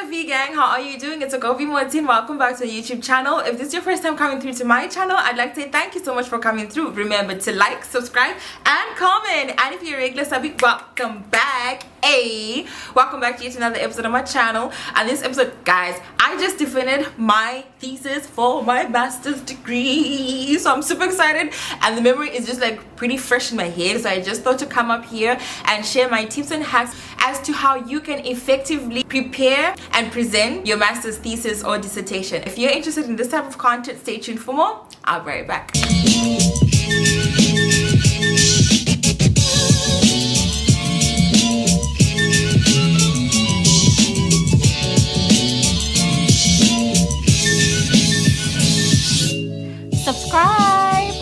there, Vee Gang. How are you doing? It's a Gobi Martin. Welcome back to the YouTube channel. If this is your first time coming through to my channel, I'd like to say thank you so much for coming through. Remember to like, subscribe, and comment. And if you're a regular subby, welcome back. Hey, welcome back to yet another episode of my channel. And this episode, guys, I just defended my thesis for my master's degree, so I'm super excited, and the memory is just like pretty fresh in my head. So I just thought to come up here and share my tips and hacks as to how you can effectively prepare and present your master's thesis or dissertation. If you're interested in this type of content, stay tuned for more. I'll be right back. Subscribe.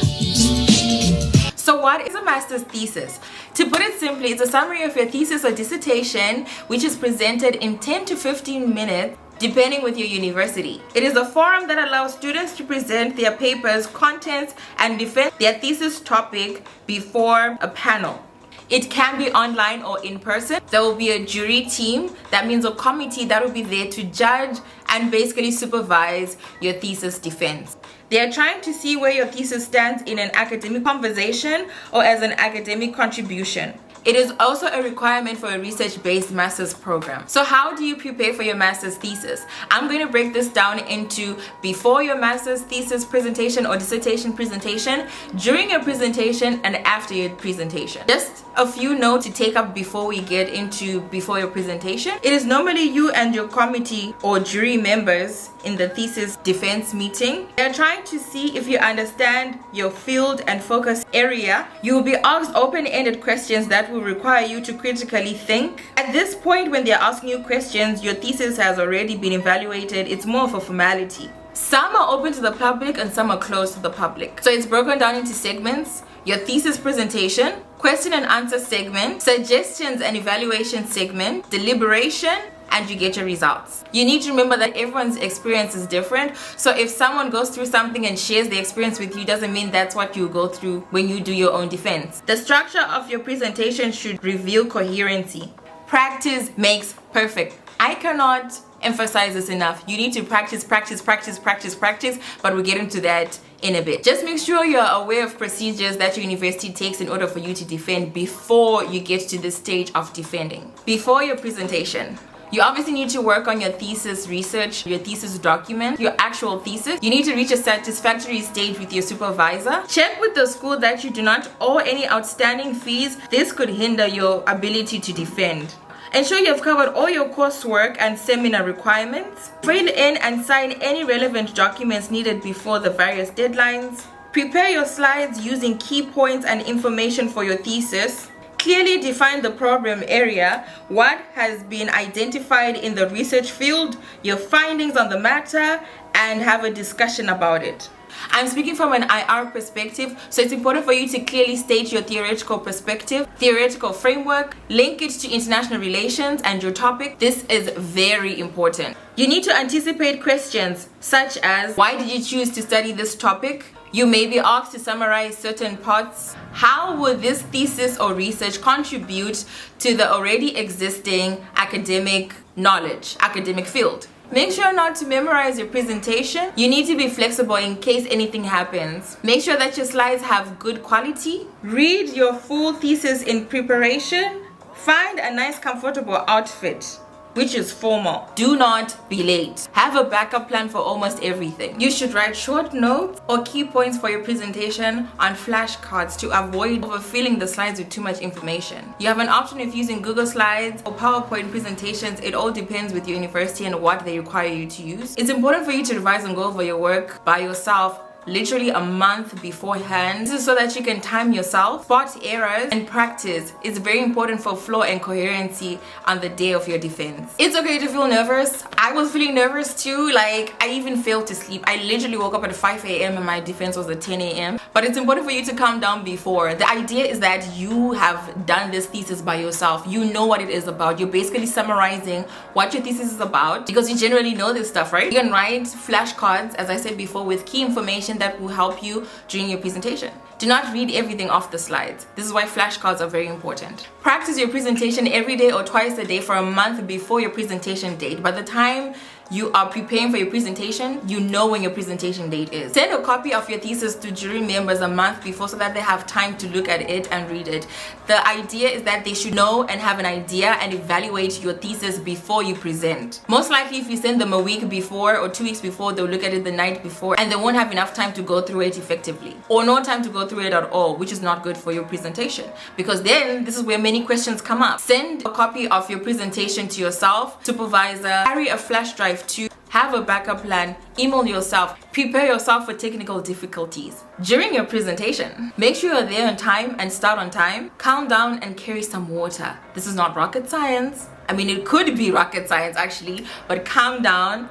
So what is a master's thesis? To put it simply, it's a summary of your thesis or dissertation which is presented in 10 to 15 minutes depending with your university. It is a forum that allows students to present their papers, contents, and defend their thesis topic before a panel. It can be online or in person. There will be a jury team, that means a committee that will be there to judge and basically supervise your thesis defense. They are trying to see where your thesis stands in an academic conversation or as an academic contribution. It is also a requirement for a research-based master's program. So how do you prepare for your master's thesis? I'm going to break this down into before your master's thesis presentation or dissertation presentation, during your presentation, and after your presentation. Just a few notes to take up before we get into before your presentation. It is normally you and your committee or jury members in the thesis defense meeting. They're trying to see if you understand your field and focus area. You will be asked open-ended questions that will require you to critically think. At this point, when they're asking you questions, your thesis has already been evaluated. It's more of a formality. Some are open to the public and some are closed to the public. So it's broken down into segments: your thesis presentation, question and answer segment, suggestions and evaluation segment, deliberation, and you get your results. You need to remember that everyone's experience is different. So if someone goes through something and shares their experience with you, doesn't mean that's what you go through when you do your own defense. The structure of your presentation should reveal coherency. Practice makes perfect. I cannot emphasize this enough. You need to practice, but we'll get into that in a bit. Just make sure you're aware of procedures that your university takes in order for you to defend before you get to the stage of defending. Before your presentation, you obviously need to work on your thesis research, your thesis document, your actual thesis. You need to reach a satisfactory stage with your supervisor. Check with the school that you do not owe any outstanding fees. This could hinder your ability to defend. Ensure you have covered all your coursework and seminar requirements. Fill in and sign any relevant documents needed before the various deadlines. Prepare your slides using key points and information for your thesis. Clearly define the problem area, what has been identified in the research field, your findings on the matter, and have a discussion about it. I'm speaking from an IR perspective, so it's important for you to clearly state your theoretical perspective, theoretical framework, link it to international relations and your topic. This is very important. You need to anticipate questions such as, why did you choose to study this topic? You may be asked to summarize certain parts. How would this thesis or research contribute to the already existing academic knowledge, academic field? Make sure not to memorize your presentation. You need to be flexible in case anything happens. Make sure that your slides have good quality. Read your full thesis in preparation. Find a nice, comfortable outfit, which is formal. Do not be late. Have a backup plan for almost everything. You should write short notes or key points for your presentation on flashcards to avoid overfilling the slides with too much information. You have an option of using Google Slides or PowerPoint presentations. It all depends with your university and what they require you to use. It's important for you to revise and go over your work by yourself literally a month beforehand. This is so that you can time yourself, spot errors, and practice. It's very important for flow and coherency on the day of your defense. It's okay to feel nervous. I was feeling nervous too. Like, I even failed to sleep. I literally woke up at 5 a.m. and my defense was at 10 a.m. But it's important for you to calm down before. The idea is that you have done this thesis by yourself. You know what it is about. You're basically summarizing what your thesis is about because you generally know this stuff, right? You can write flashcards, as I said before, with key information that will help you during your presentation. Do not read everything off the slides. This is why flashcards are very important. Practice your presentation every day or twice a day for a month before your presentation date. By the time you are preparing for your presentation, you know when your presentation date is. Send a copy of your thesis to jury members a month before so that they have time to look at it and read it. The idea is that they should know and have an idea and evaluate your thesis before you present. Most likely if you send them a week before or 2 weeks before, they'll look at it the night before and they won't have enough time to go through it effectively, or no time to go through it at all, which is not good for your presentation, because then this is where many questions come up. Send a copy of your presentation to yourself, supervisor, carry a flash drive to have a backup plan, email yourself, prepare yourself for technical difficulties. During your presentation, make sure you're there on time and start on time. Calm down and carry some water. This is not rocket science. I mean, it could be rocket science actually, but calm down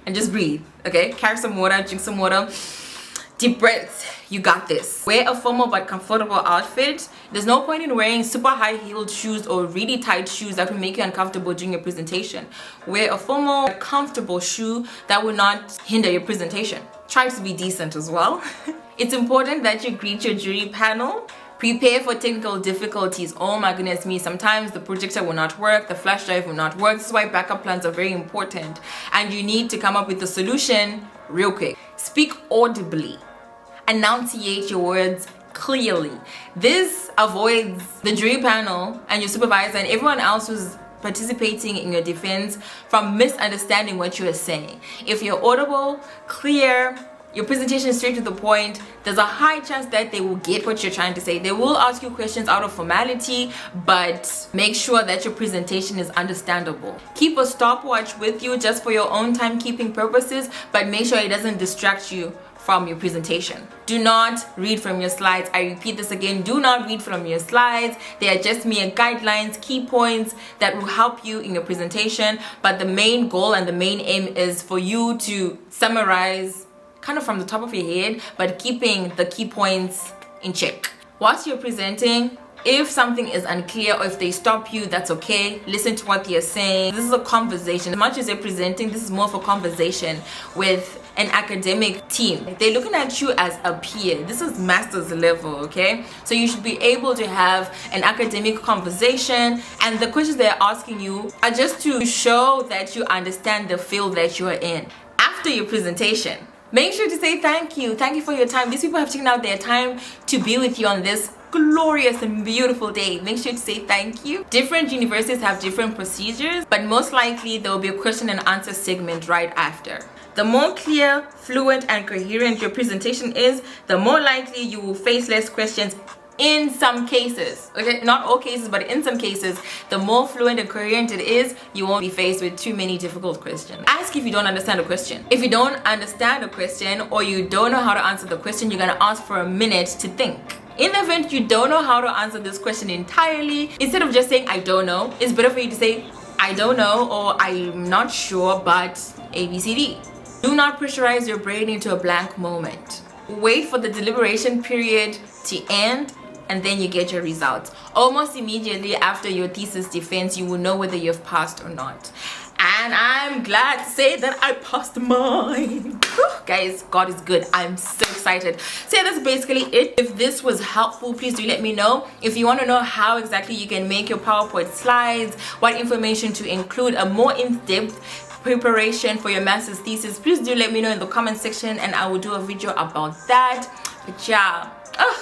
and just breathe, okay? Carry some water, drink some water, deep breaths. You got this. Wear a formal but comfortable outfit. There's no point in wearing super high-heeled shoes or really tight shoes that will make you uncomfortable during your presentation. Wear a formal, comfortable shoe that will not hinder your presentation. Try to be decent as well. It's important that you greet your jury panel. Prepare for technical difficulties. Oh my goodness me, sometimes the projector will not work, the flash drive will not work. This is why backup plans are very important, and you need to come up with a solution real quick. Speak audibly. Enunciate your words clearly. This avoids the jury panel and your supervisor and everyone else who's participating in your defense from misunderstanding what you are saying. If you're audible, clear, your presentation is straight to the point, there's a high chance that they will get what you're trying to say. They will ask you questions out of formality, but make sure that your presentation is understandable. Keep a stopwatch with you just for your own timekeeping purposes, but make sure it doesn't distract you from your presentation. Do not read from your slides. I repeat this again, do not read from your slides. They are just mere guidelines, key points that will help you in your presentation, but the main goal and the main aim is for you to summarize kind of from the top of your head, but keeping the key points in check. Whilst you're presenting, if something is unclear or if they stop you, that's okay. Listen to what they're saying. This is a conversation. As much as they're presenting, this is more of a conversation with an academic team. They're looking at you as a peer. This is master's level, okay? So you should be able to have an academic conversation, and the questions they're asking you are just to show that you understand the field that you are in. After your presentation, make sure to say thank you. Thank you for your time. These people have taken out their time to be with you on this glorious and beautiful day. Make sure to say thank you. Different universities have different procedures, but most likely there will be a question and answer segment right after. The more clear, fluent, and coherent your presentation is, the more likely you will face less questions in some cases. Okay, not all cases, but in some cases, the more fluent and coherent it is, you won't be faced with too many difficult questions. Ask if you don't understand a question. If you don't understand a question or you don't know how to answer the question, you're gonna ask for a minute to think. In the event you don't know how to answer this question entirely, instead of just saying I don't know, it's better for you to say I don't know, or I'm not sure, but ABCD. Do not pressurize your brain into a blank moment. Wait for the deliberation period to end, and then you get your results. Almost immediately after your thesis defense, you will know whether you've passed or not. And I'm glad to say that I passed mine. Guys, God is good. I'm so excited. So yeah, that's basically it. If this was helpful, please do let me know. If you want to know how exactly you can make your PowerPoint slides, what information to include, a more in-depth preparation for your master's thesis, please do let me know in the comment section and I will do a video about that. But yeah,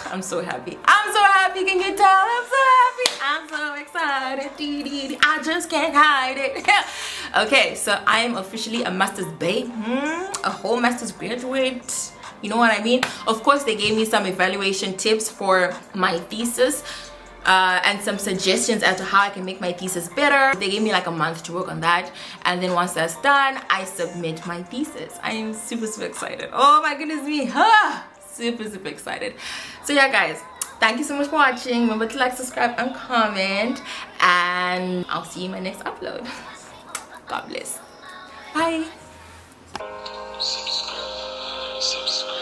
I'm so happy. I'm so happy. Can you tell? I'm so happy. I'm so excited. I just can't hide it. Okay, so I'm officially a master's babe, a whole master's graduate. You know what I mean? Of course, they gave me some evaluation tips for my thesis. And some suggestions as to how I can make my thesis better. They gave me like a month to work on that, and then once that's done, I submit my thesis. I am super excited. Oh my goodness me, super excited. So yeah guys, thank you so much for watching. Remember to like, subscribe, and comment, and I'll see you in my next upload. God bless. Bye. Subscribe.